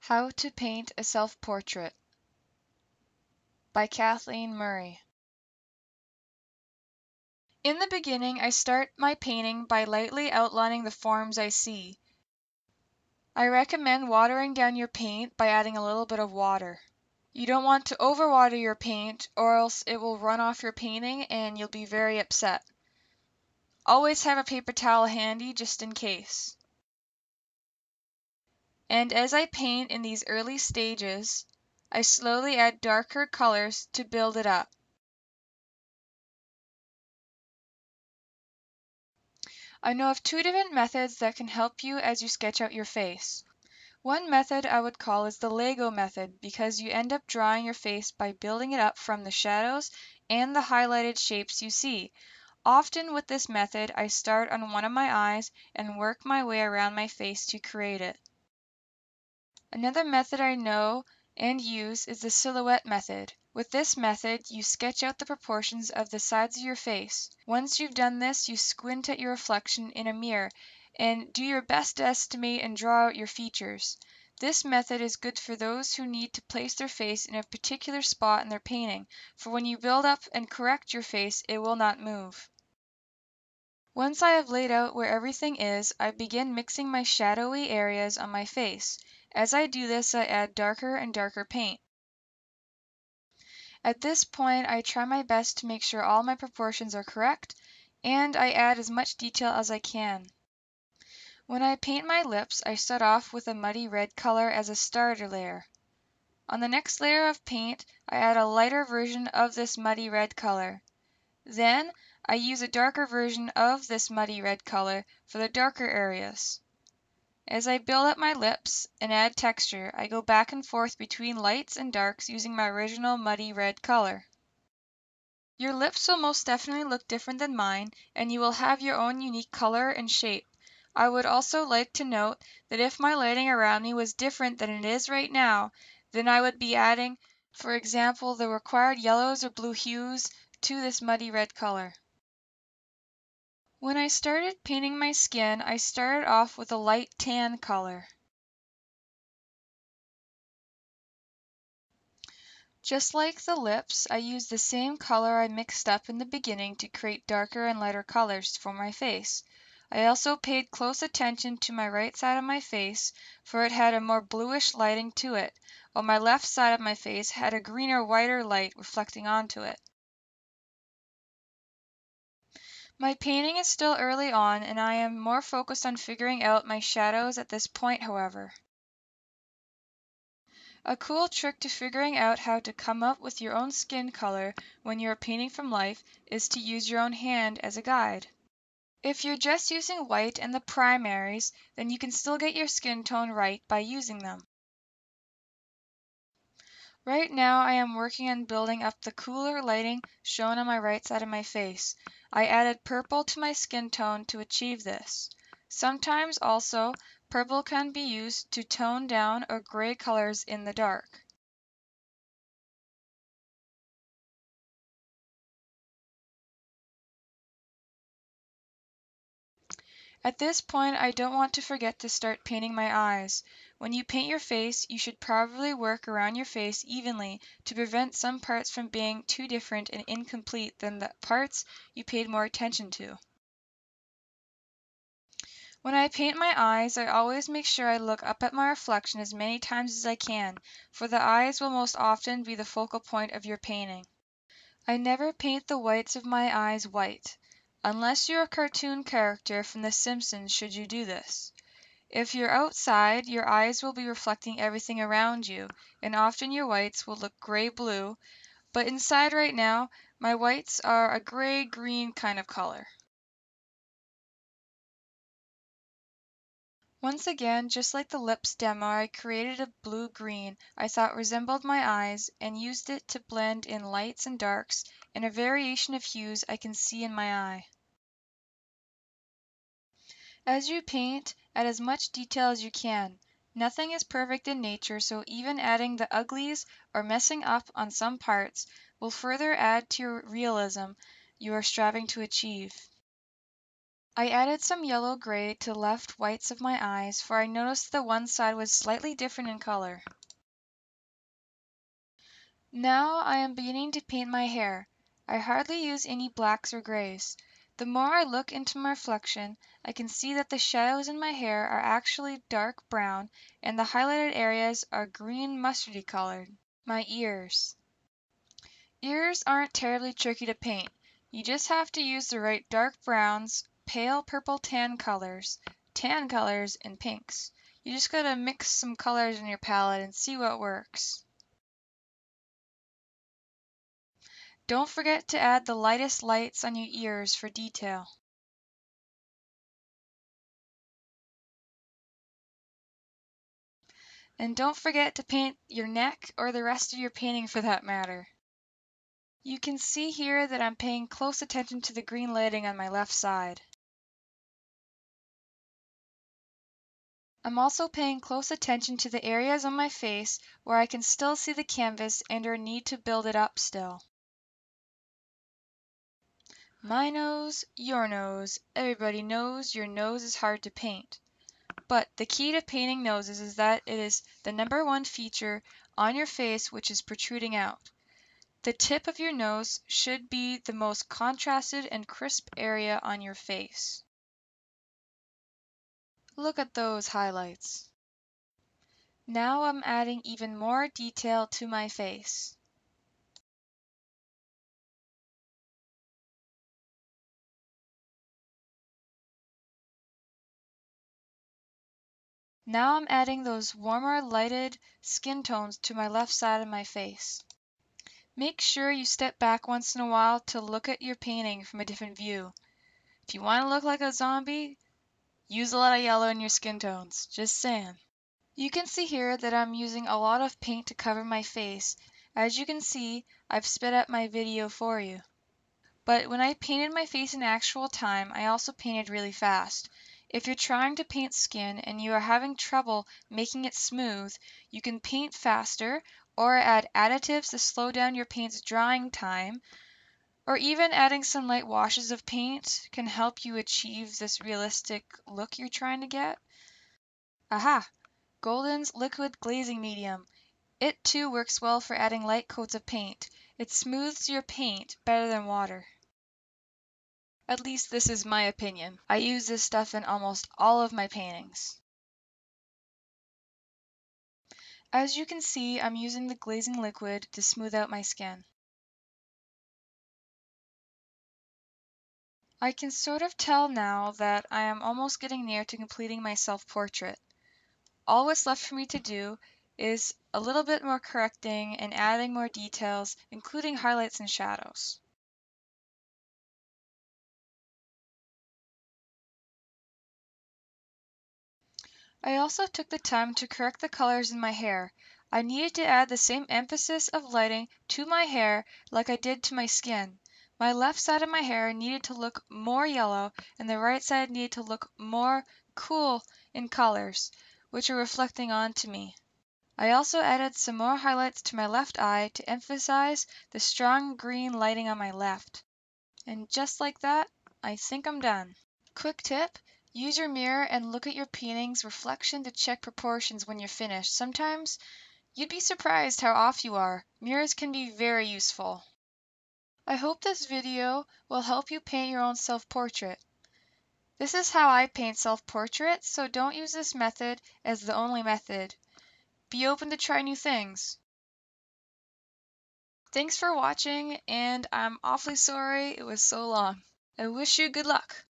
How to Paint a Self-Portrait by Kathleen Murray. In the beginning, I start my painting by lightly outlining the forms I see. I recommend watering down your paint by adding a little bit of water. You don't want to overwater your paint or else it will run off your painting and you'll be very upset. Always have a paper towel handy just in case. And as I paint in these early stages, I slowly add darker colors to build it up. I know of two different methods that can help you as you sketch out your face. One method I would call is the Lego method because you end up drawing your face by building it up from the shadows and the highlighted shapes you see. Often with this method, I start on one of my eyes and work my way around my face to create it. Another method I know and use is the silhouette method. With this method, you sketch out the proportions of the sides of your face. Once you've done this, you squint at your reflection in a mirror and do your best to estimate and draw out your features. This method is good for those who need to place their face in a particular spot in their painting, for when you build up and correct your face, it will not move. Once I have laid out where everything is, I begin mixing my shadowy areas on my face. As I do this, I add darker and darker paint. At this point, I try my best to make sure all my proportions are correct, and I add as much detail as I can. When I paint my lips, I start off with a muddy red color as a starter layer. On the next layer of paint, I add a lighter version of this muddy red color. Then, I use a darker version of this muddy red color for the darker areas. As I build up my lips and add texture, I go back and forth between lights and darks using my original muddy red color. Your lips will most definitely look different than mine, and you will have your own unique color and shape. I would also like to note that if my lighting around me was different than it is right now, then I would be adding, for example, the required yellows or blue hues to this muddy red color. When I started painting my skin, I started off with a light tan color. Just like the lips, I used the same color I mixed up in the beginning to create darker and lighter colors for my face. I also paid close attention to my right side of my face, for it had a more bluish lighting to it, while my left side of my face had a greener, whiter light reflecting onto it. My painting is still early on, and I am more focused on figuring out my shadows at this point, however. A cool trick to figuring out how to come up with your own skin color when you are painting from life is to use your own hand as a guide. If you're just using white and the primaries, then you can still get your skin tone right by using them. Right now I am working on building up the cooler lighting shown on my right side of my face. I added purple to my skin tone to achieve this. Sometimes also, purple can be used to tone down or gray colors in the dark. At this point, I don't want to forget to start painting my eyes. When you paint your face, you should probably work around your face evenly to prevent some parts from being too different and incomplete than the parts you paid more attention to. When I paint my eyes, I always make sure I look up at my reflection as many times as I can, for the eyes will most often be the focal point of your painting. I never paint the whites of my eyes white, unless you're a cartoon character from The Simpsons should you do this. If you're outside, your eyes will be reflecting everything around you, and often your whites will look gray-blue, but inside right now, my whites are a gray-green kind of color. Once again, just like the lips demo, I created a blue-green I thought resembled my eyes and used it to blend in lights and darks and a variation of hues I can see in my eye. As you paint, add as much detail as you can. Nothing is perfect in nature, so even adding the uglies or messing up on some parts will further add to your realism you are striving to achieve. I added some yellow gray to the left whites of my eyes, for I noticed the one side was slightly different in color. Now I am beginning to paint my hair. I hardly use any blacks or grays. The more I look into my reflection, I can see that the shadows in my hair are actually dark brown and the highlighted areas are green mustardy colored. My ears. Ears aren't terribly tricky to paint. You just have to use the right dark browns, pale purple tan colors, and pinks. You just gotta mix some colors in your palette and see what works. Don't forget to add the lightest lights on your ears for detail. And don't forget to paint your neck or the rest of your painting for that matter. You can see here that I'm paying close attention to the green lighting on my left side. I'm also paying close attention to the areas on my face where I can still see the canvas and or need to build it up still. My nose, your nose, everybody knows your nose is hard to paint. But the key to painting noses is that it is the #1 feature on your face which is protruding out. The tip of your nose should be the most contrasted and crisp area on your face. Look at those highlights. Now I'm adding even more detail to my face. Now I'm adding those warmer lighted skin tones to my left side of my face. Make sure you step back once in a while to look at your painting from a different view. If you want to look like a zombie, use a lot of yellow in your skin tones. Just saying. You can see here that I'm using a lot of paint to cover my face. As you can see, I've sped up my video for you. But when I painted my face in actual time, I also painted really fast. If you're trying to paint skin and you are having trouble making it smooth, you can paint faster or add additives to slow down your paint's drying time, or even adding some light washes of paint can help you achieve this realistic look you're trying to get. Aha! Golden's liquid glazing medium. It too works well for adding light coats of paint. It smooths your paint better than water. At least this is my opinion. I use this stuff in almost all of my paintings. As you can see, I'm using the glazing liquid to smooth out my skin. I can sort of tell now that I am almost getting near to completing my self-portrait. All what's left for me to do is a little bit more correcting and adding more details, including highlights and shadows. I also took the time to correct the colors in my hair. I needed to add the same emphasis of lighting to my hair like I did to my skin. My left side of my hair needed to look more yellow and the right side needed to look more cool in colors, which are reflecting onto me. I also added some more highlights to my left eye to emphasize the strong green lighting on my left. And just like that, I think I'm done. Quick tip, use your mirror and look at your painting's reflection to check proportions when you're finished. Sometimes you'd be surprised how off you are. Mirrors can be very useful. I hope this video will help you paint your own self-portrait. This is how I paint self-portraits, so don't use this method as the only method. Be open to try new things. Thanks for watching, and I'm awfully sorry it was so long. I wish you good luck.